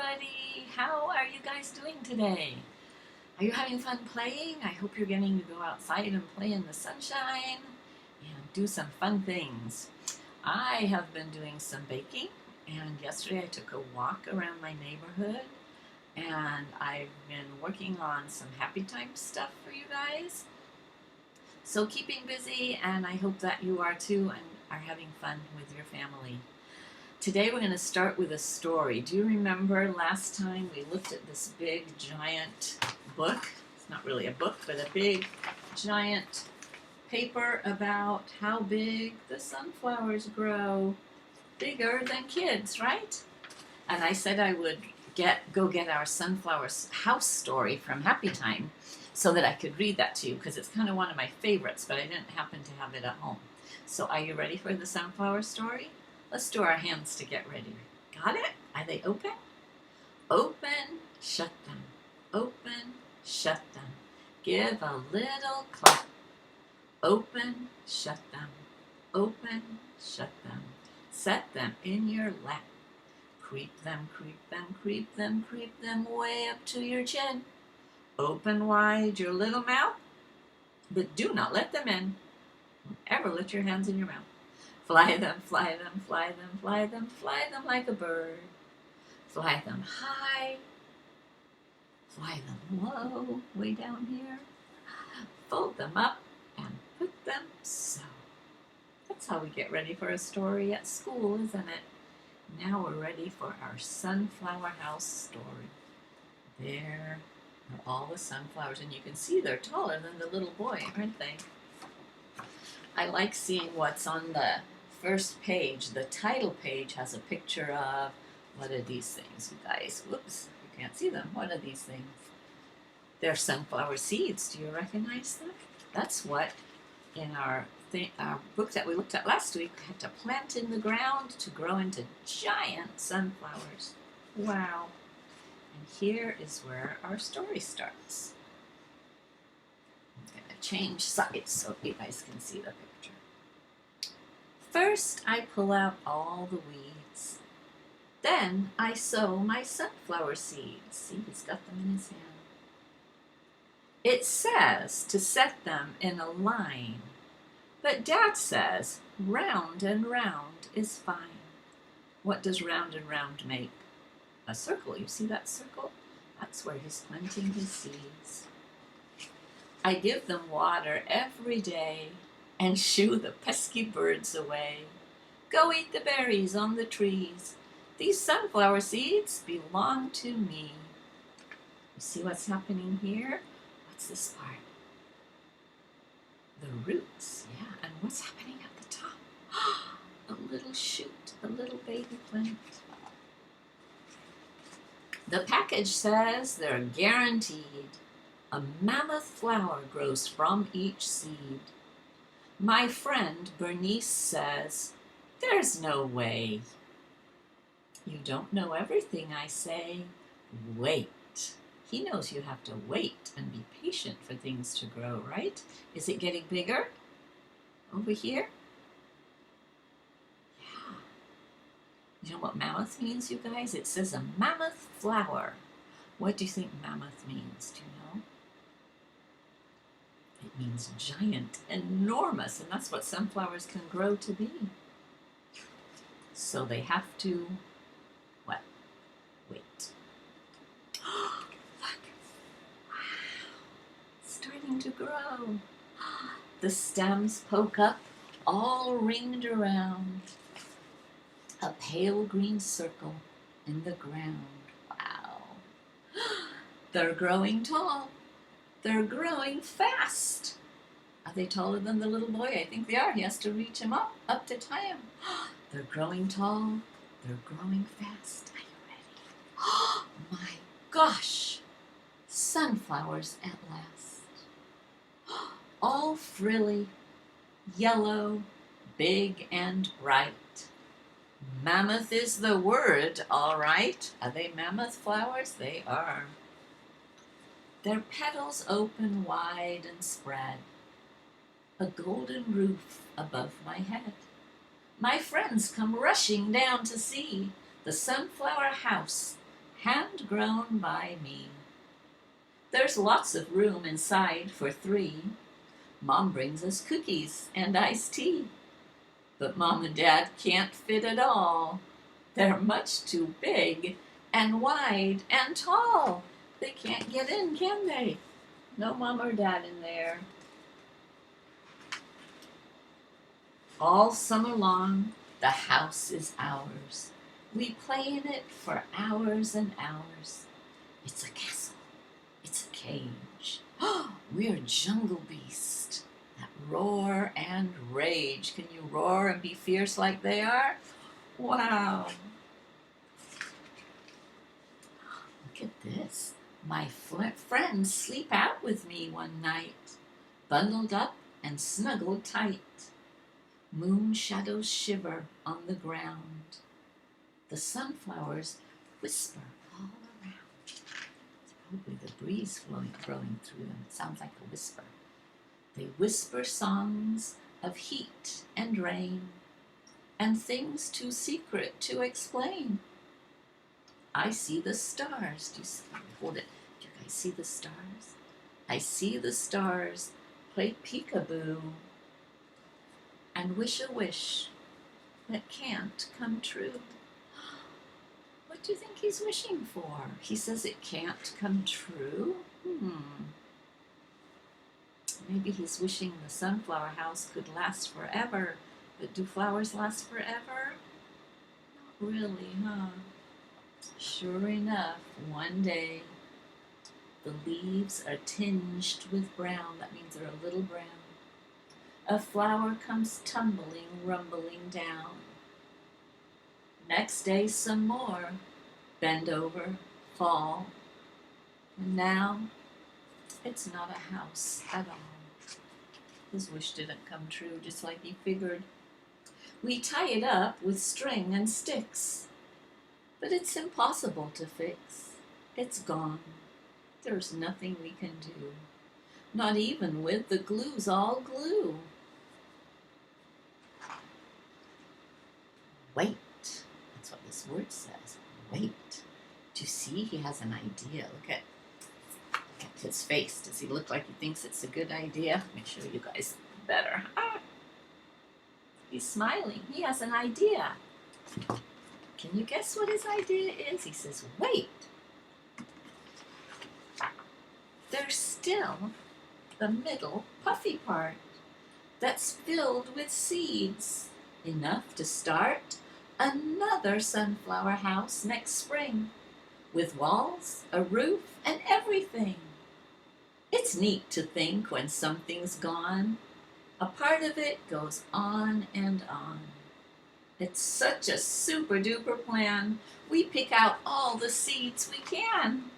everybody. How are you guys doing today? Are you having fun playing? I hope you're getting to go outside and play in the sunshine and do some fun things. I have been doing some baking, and yesterday I took a walk around my neighborhood, and I've been working on some happy time stuff for you guys. So keeping busy, and I hope that you are too and are having fun with your family. Today we're going to start with a story. Do you remember last time we looked at this big giant book? It's not really a book, but a big giant paper about how big the sunflowers grow. Bigger than kids, right? And I said I would go get our sunflower house story from Happy Time so that I could read that to you, because it's kind of one of my favorites, but I didn't happen to have it at home. So are you ready for the sunflower story? Let's do our hands to get ready. Got it? Are they open? Open, shut them. Open, shut them. Give a little clap. Open, shut them. Open, shut them. Set them in your lap. Creep them, creep them, creep them, creep them way up to your chin. Open wide your little mouth, but do not let them in. Don't ever let your hands in your mouth. Fly them, fly them, fly them, fly them, fly them like a bird. Fly them high, fly them low, way down here. Fold them up and put them so. That's how we get ready for a story at school, isn't it? Now we're ready for our sunflower house story. There are all the sunflowers, and you can see they're taller than the little boy, aren't they? I like seeing what's on the first page. The title page has a picture of, what are these things, you guys? Whoops, you can't see them. What are these things? They're sunflower seeds. Do you recognize them? That's what in our book that we looked at last week, we had to plant in the ground to grow into giant sunflowers. Wow. And here is where our story starts. I'm going to change sides so you guys can see the picture. First, I pull out all the weeds. Then I sow my sunflower seeds. See, he's got them in his hand. It says to set them in a line, but Dad says round and round is fine. What does round and round make? A circle. You see that circle? That's where he's planting his seeds. I give them water every day and shoo the pesky birds away. Go eat the berries on the trees. These sunflower seeds belong to me. You see what's happening here? What's this part? The roots, yeah. And what's happening at the top? A little shoot, a little baby plant. The package says they're guaranteed. A mammoth flower grows from each seed. My friend Bernice says, there's no way. You don't know everything, I say. Wait. He knows you have to wait and be patient for things to grow, right? Is it getting bigger? Over here? Yeah. You know what mammoth means, you guys? It says a mammoth flower. What do you think mammoth means? Do you know? It means giant, enormous, and that's what sunflowers can grow to be. So they have to, what? Wait. Look. Wow. Starting to grow. The stems poke up, all ringed around. A pale green circle in the ground. Wow. They're growing tall. They're growing fast. Are they taller than the little boy? I think they are. He has to reach him up to tie him. They're growing tall. They're growing fast. Are you ready? Oh my gosh! Sunflowers at last. All frilly, yellow, big and bright. Mammoth is the word, all right. Are they mammoth flowers? They are. Their petals open wide and spread. A golden roof above my head. My friends come rushing down to see the sunflower house hand-grown by me. There's lots of room inside for 3. Mom brings us cookies and iced tea. But Mom and Dad can't fit it all. They're much too big and wide and tall. They can't get in, can they? No Mom or Dad in there. All summer long, the house is ours. We play in it for hours and hours. It's a castle. It's a cage. We're jungle beasts that roar and rage. Can you roar and be fierce like they are? Wow. Look at this. My friends sleep out with me one night, bundled up and snuggled tight. Moon shadows shiver on the ground. The sunflowers whisper all around. It's probably the breeze blowing through them. It sounds like a whisper. They whisper songs of heat and rain and things too secret to explain. I see the stars. Hold it. Do you guys see the stars? I see the stars play peekaboo and wish a wish that can't come true. What do you think he's wishing for? He says it can't come true? Maybe he's wishing the sunflower house could last forever. But do flowers last forever? Not really, huh? Sure enough, one day, the leaves are tinged with brown. That means they're a little brown. A flower comes tumbling, rumbling down. Next day, some more. Bend over, fall. And now, it's not a house at all. His wish didn't come true, just like he figured. We tie it up with string and sticks. But it's impossible to fix. It's gone. There's nothing we can do. Not even with the glue's all glue. Wait. That's what this word says. Wait. Do you see? He has an idea. Look at his face. Does he look like he thinks it's a good idea? Let me show you guys better. He's smiling. He has an idea. Can you guess what his idea is? He says, wait. There's still the middle puffy part that's filled with seeds, enough to start another sunflower house next spring, with walls, a roof, and everything. It's neat to think when something's gone, a part of it goes on and on. It's such a super-duper plan. We pick out all the seeds we can.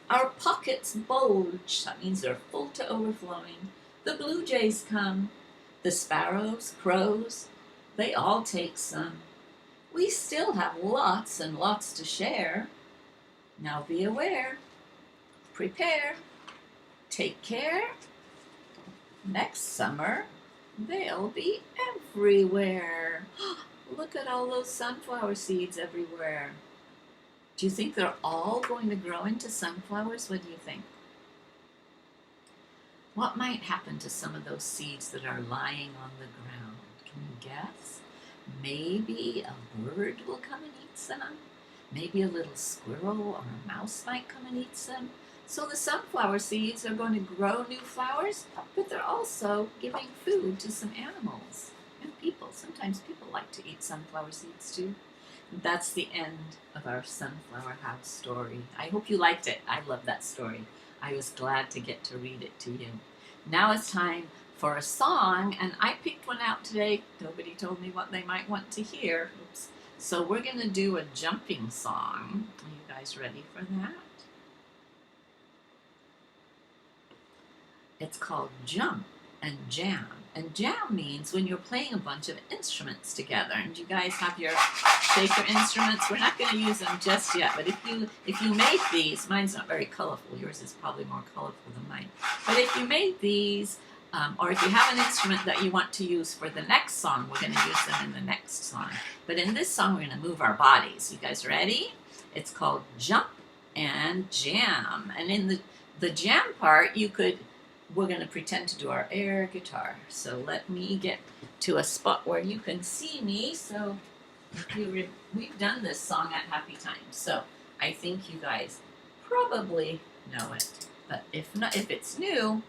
Our pockets bulge. That means they're full to overflowing. The blue jays come. The sparrows, crows, they all take some. We still have lots and lots to share. Now be aware. Prepare. Take care. Next summer, they'll be everywhere. Look at all those sunflower seeds everywhere. Do you think they're all going to grow into sunflowers? What do you think? What might happen to some of those seeds that are lying on the ground? Can you guess? Maybe a bird will come and eat some. Maybe a little squirrel or a mouse might come and eat some. So the sunflower seeds are going to grow new flowers, but they're also giving food to some animals and people. Sometimes people like to eat sunflower seeds too. And that's the end of our sunflower house story. I hope you liked it. I love that story. I was glad to get to read it to you. Now it's time for a song, and I picked one out today. Nobody told me what they might want to hear. Oops. So we're going to do a jumping song. Are you guys ready for that? It's called Jump and Jam. And jam means when you're playing a bunch of instruments together. And you guys have your shaker instruments. We're not going to use them just yet, but if you made these, mine's not very colorful. Yours is probably more colorful than mine. But if you made these, or if you have an instrument that you want to use for the next song, we're going to use them in the next song. But in this song, we're going to move our bodies. You guys ready? It's called Jump and jam. And in the jam part, we're going to pretend to do our air guitar. So let me get to a spot where you can see me. So we've done this song at Happy Times, so I think you guys probably know it. But if not, if it's new,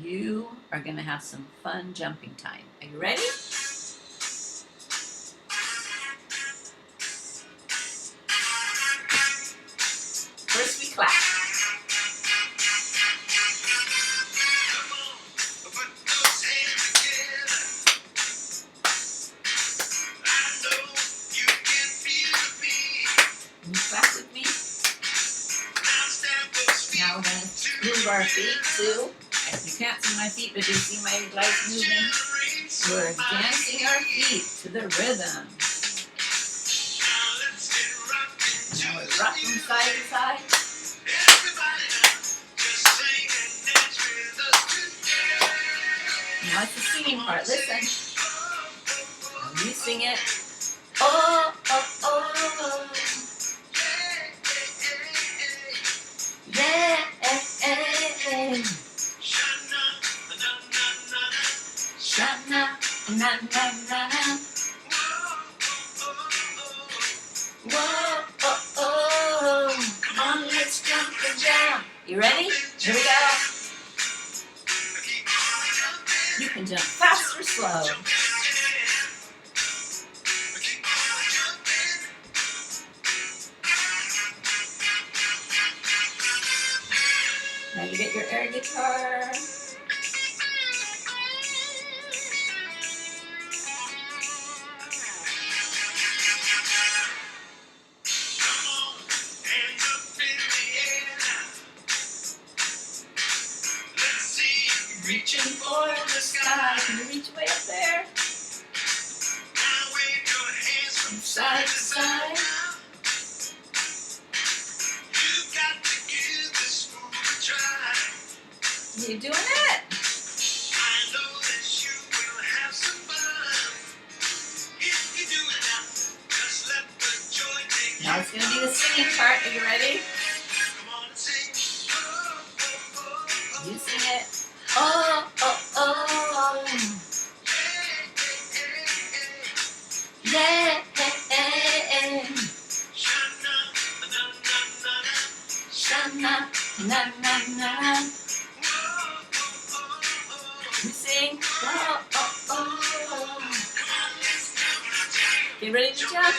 you are going to have some fun jumping time. Are you ready? First we clap. Can you clap with me? Now we're going to move our feet too. You can't see my feet, but you see my legs moving. We're dancing our feet to the rhythm. Now we rock from side to side. Now it's the singing part. Listen. Now you sing it. Oh, oh, oh. Yeah. Shana, na, na, na, na. Whoa, oh, oh. Come on, let's jump and jam. You ready? Here we go. You can jump fast or slow. Now you get your air guitar. Reaching for the sky. Can you reach way up there? Now wave your hands from side to side. You've got to give this move a try. You doing it? I know that you will have some fun. If you do it now, just let the joy take you. Now it's going to be the singing part. Are you ready? Come on and sing. You sing it. Oh, oh, oh. Yeah. Shana, na, na, na. You sing. Oh, oh, oh. Get ready to jump.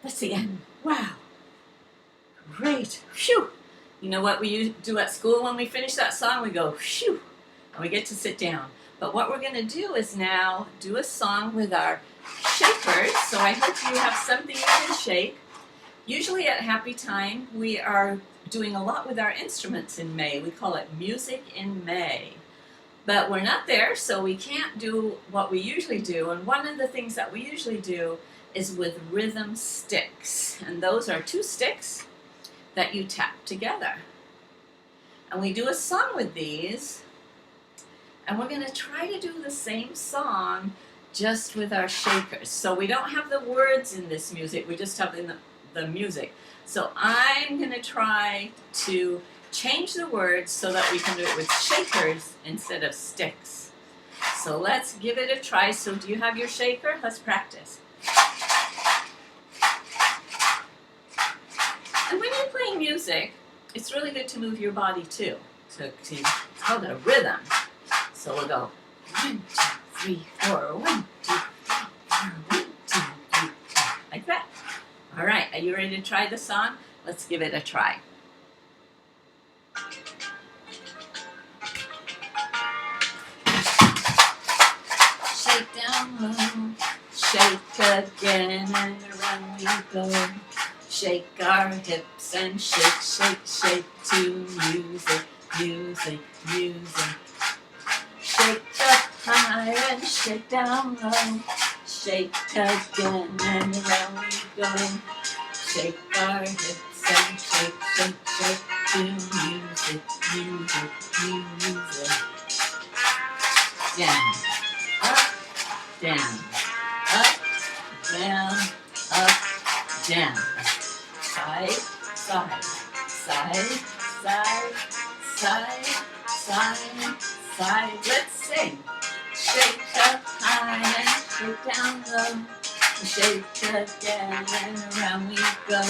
Let's see again. Wow. Great. Phew. You know what we do at school when we finish that song? We go, phew, and we get to sit down. But what we're going to do is now do a song with our shakers. So I hope you have something you can shake. Usually at Happy Time, we are doing a lot with our instruments in May. We call it Music in May. But we're not there, so we can't do what we usually do. And one of the things that we usually do is with rhythm sticks. And those are two sticks that you tap together. And we do a song with these. And we're going to try to do the same song just with our shakers. So we don't have the words in this music, we just have the music. So I'm going to try to change the words so that we can do it with shakers instead of sticks. So let's give it a try. So do you have your shaker? Let's practice. And when you're playing music, it's really good to move your body too. So it's called a rhythm. So we'll go 1, 2, 3, 4, 1, 2, 3, 4, 1, 2, 3, 4, like that. All right, are you ready to try the song? Let's give it a try. Shake down low, shake again, and around we go. Shake our hips and shake, shake, shake to music, music, music. Shake up high and shake down low. Shake again and around we go. shake our hips and shake, shake, shake to music, music, music. Down, up, down, up, down, up, down. Side, side, side, side, side, side, side. Let's sing. Shake up high and shake down low. Shake again and around we go.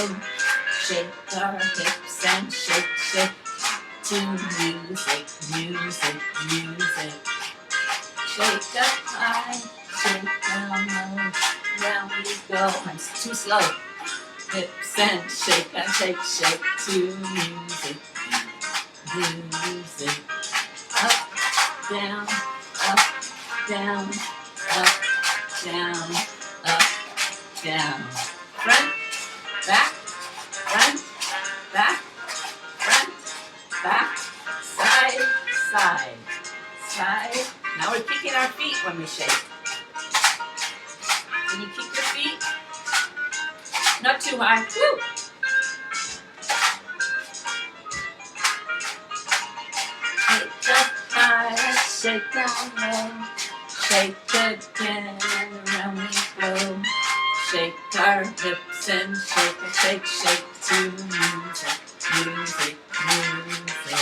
Shake our hips and shake, shake to music, music, music. Shake up high, shake down low. Round we go. I'm too slow. Hips and shake, shake to music, music. Up, down, up, down, up, down, up, down. Front, back, front, back, front, back, side, side, side. Now we're kicking our feet when we shake. Can you kick your feet? Not too high. Woo! Shake up high, shake down low. Shake again and around we go. Shake our hips and shake, shake, shake to music, music, music.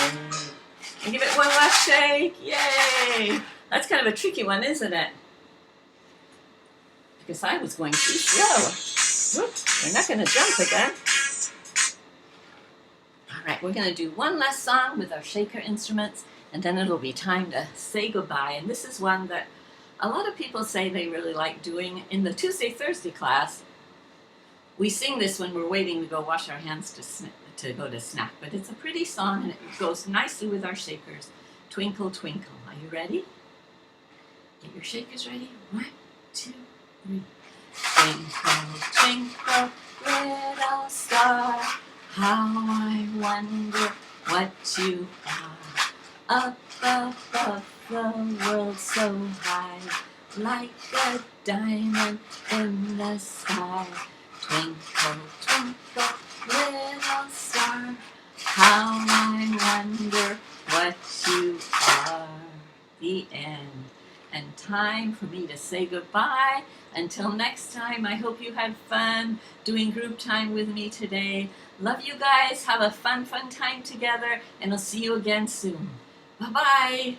And give it one last shake. Yay! That's kind of a tricky one, isn't it? Because I was going too slow. Whoops, we're not going to jump again. All right, we're going to do one last song with our shaker instruments, and then it'll be time to say goodbye. And this is one that a lot of people say they really like doing. In the Tuesday, Thursday class, we sing this when we're waiting to go wash our hands to go to snack. But it's a pretty song, and it goes nicely with our shakers. Twinkle, twinkle. Are you ready? Get your shakers ready. 1, 2, 3. Twinkle, twinkle, little star, how I wonder what you are. Up above the world so high, like a diamond in the sky. Twinkle, twinkle, little star, how I wonder what you are. The end. And time for me to say goodbye. Until next time, I hope you had fun doing group time with me today. Love you guys. Have a fun time together, and I'll see you again soon. Bye-bye.